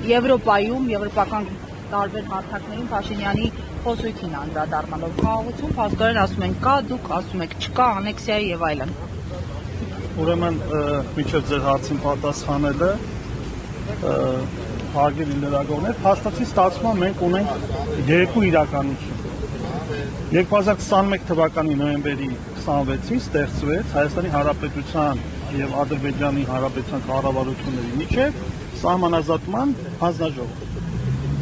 Եվրոպայում, եվրոպական տարբեր հարթակներում Փաշինյանի խոսույթին անդրադառնալով խաղաղություն, փաստորեն ասում են կա, դուք ասում եք չկա, անեքսիա եւ այլն։ Ուրեմն միջև ձեր հարցին պատասխանելը հարգելի լրագրողներ, փաստացի ստացվում է մենք ունենք երկու իրականություն։ 2021 թվականի նոյեմբերի 26-ին ստեղծվեց Հայաստանի Հանրապետության եւ Ադրբեջանի Հանրապետության կառավարությունների միջև սահմանազատման հանձնաժողով։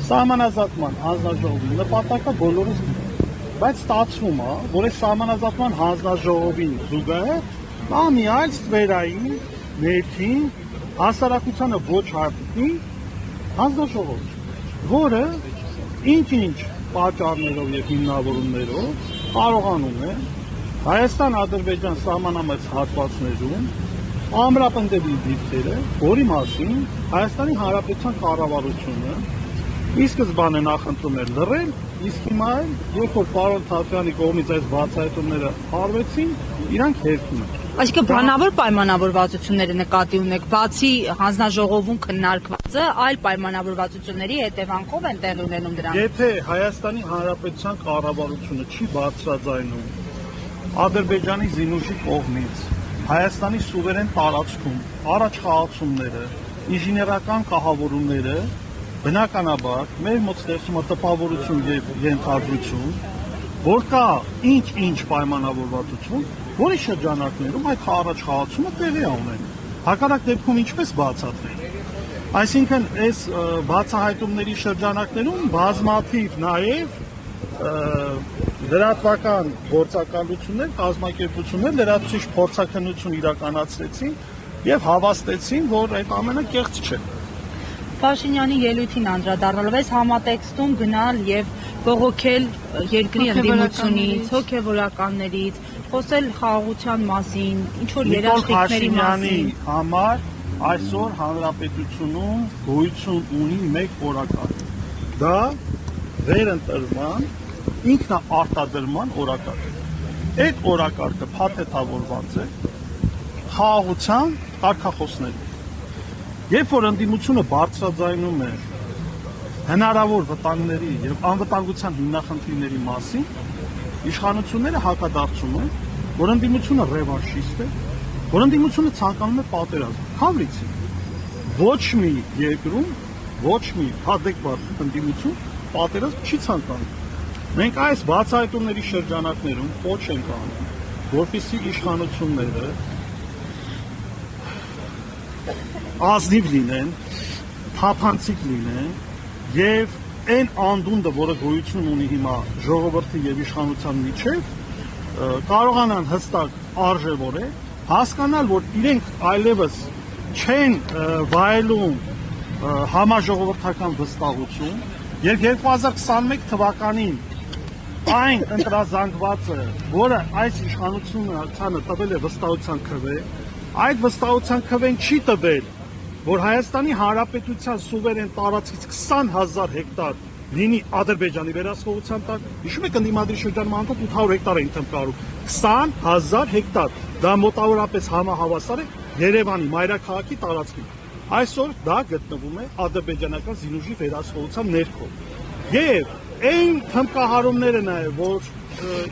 Սահմանազատման հանձնաժողովի նպատակը բոլորս գիտենք, բայց ստացվում է, որ այս սահմանազատման հանձնաժողովին զուգահեռ նա մի այլ ստվերային ներքին հասարակությանը ոչ հարթի հանձնաժողով, որը ինչ-ինչ պատճառներով եւ հիմնավորումներով կարողանում է Հայաստան-Ադրբեջան սահմանամերձ հատվածներում ամրապնդելի դիրքերը, որի մասին Հայաստանի Հանրապետության կառավարությունը ի սկզբանե նախընտրում էր լռել, իսկ հիմա երբ որ պարոն Թաթյանի կողմից այս բացահայտումները արվեցին, իրանք հերքում են։ Այսինքն բանավոր պայմանավորվածությունները նկատի ունեք, բացի հանձնաժողովում քննարկվածը, այլ պայմանավորվածությունների հետևանքով են տեղի ունենում դրանք։ Եթե Հայաստանի Հանրապետության կառավարությունը չի բարձրաձայնում Ադրբեջանի զինուժի կողմից Հայաստանի սուվերեն տարածքում առաջխաղացումները, ինժեներական կահավորումները, բնականաբար մեր մոտ ստեղծում է տպավորություն եւ ենթադրություն, որ կա ինչ-ինչ պայմանավորվածություն, որի շրջանակներում այդ առաջխաղացումը տեղի է ունենում։ Հակառակ դեպքում ինչպես բացատրել։ Այսինքն այս բացահայտումների շրջանակներում բազմաթիվ նաեւ լրատվական գործակալություններ, կազմակերպություններ լրատվիչ փորձաքննություն իրականացրեցին եւ հավաստեցին, որ այդ ամենը կեղծ չէ։ Փաշինյանի ելույթին անդրադառնալով այս համատեքստում գնալ եւ բողոքել երկրի ընդդիմությունից, հոգեվորականներից, խոսել խաղաղության մասին, ինչ որ երաշխիքների մասին։ Համար այսօր հանրապետությունում գոյություն ունի մեկ օրակարգ։ Դա վերընտրման, ինքնաարտադրման օրակարգ։ Այդ օրակարգը փաթեթավորված է խաղաղության կարգախոսներով։ Երբ որ ընդդիմությունը բարձրաձայնում է հնարավոր վտանգների եւ անվտանգության հիմնախնդիրների մասին, իշխանությունները հակադարձում են, որ ընդդիմությունը ռևանշիստ է, որ ընդդիմությունը ցանկանում է պատերազմ։ Քամրիցի ոչ մի երկրում ոչ մի adekvat ընդդիմություն պատերազմ չի ցանկանում։ Մենք այս բացահայտումների շրջանակներում կոչ ենք անում, որպեսզի իշխանությունները ազնիվ լինեն, թափանցիկ լինեն եւ այն անդունդը, որը գոյություն ունի հիմա ժողովրդի եւ իշխանության միջեւ, կարողանան հստակ արժևորել, հասկանալ, որ իրենք այլևս չեն վայելում համաժողովրդական վստահություն, եւ 2021 թվականին այն ընտրազանգվածը, որը այս իշխանությունը տվել է վստահության քվե, այդ վստահության քվեն չի տվել, որ Հայաստանի Հանրապետության սուվերեն տարածքից 20,000 հեկտար լինի Ադրբեջանի վերահսկողության տակ։ Հիշում եք ընդդիմադիր շրջանում անդոտ 800 հեկտար էին տնկարում։ 20,000 հեկտար։ Դա մոտավորապես համահավասար է Երևանի մայրաքաղաքի տարածքին։ Այսօր դա գտնվում է ադրբեջանական զինուժի վերահսկողության ներքո։ Եվ այն թմկահարումները նաև, որ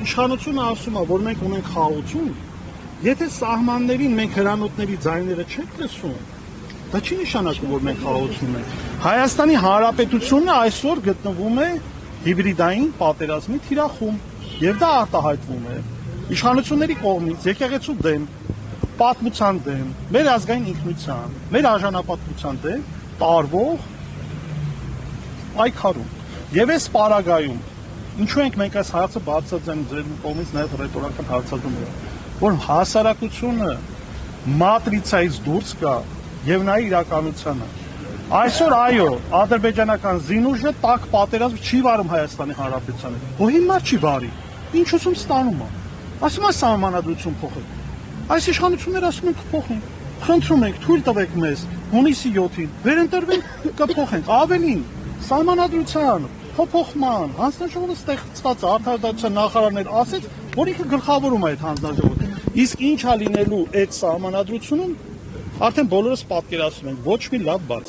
իշխանությունը ասում է, որ մենք ունենք խաղաղություն, եթե սահմաններին մենք հրանոթների ձայները չենք լսում, դա չի նշանակում, որ մենք խաղաղություն ունենք։ Հայաստանի Հանրապետությունը այսօր գտնվում է հիբրիդային պատերազմի թիրախում, եւ դա արտահայտվում է իշխանությունների կողմից եկեղեցու դեմ, պատմության դեմ, մեր ազգային ինքնության, մեր արժանապատվության դեմ տարվող պայքարում։ Եվ այս պարագայում, ինչու ենք մենք այս հարցը բարձրացնում ձեր կողմից նաև ռետորական հարցադրում է, որ հասարակությունը մատրիցայից դուրս գա եւ նա իրականությանը։ Այսօր այո, ադրբեջանական զինուժը տակ պատերազմ չի վարում Հայաստանի Հանրապետությանը։ Ու հիմա չի վարի։ Ինչ ուսում ստանում է։ Ասում է սահմանադրություն փոխել։ Այս իշխանությունները ասում են կփոխենք։ Խնդրում ենք, թույլ տվեք մեզ հունիսի 7-ին վերընտրվենք, կփոխենք։ Ավելին, սահմանադրության փոփոխման հանձնաժողովը ստեղծված արդարադատության նախարարներ ասեց, որ ինքը գլխավորում է այդ հանձնաժողովը։ Իսկ ինչա լինելու այդ սահմանադրությունում, արդեն բոլորս պատկերացնում ենք, ոչ մի լավ բան։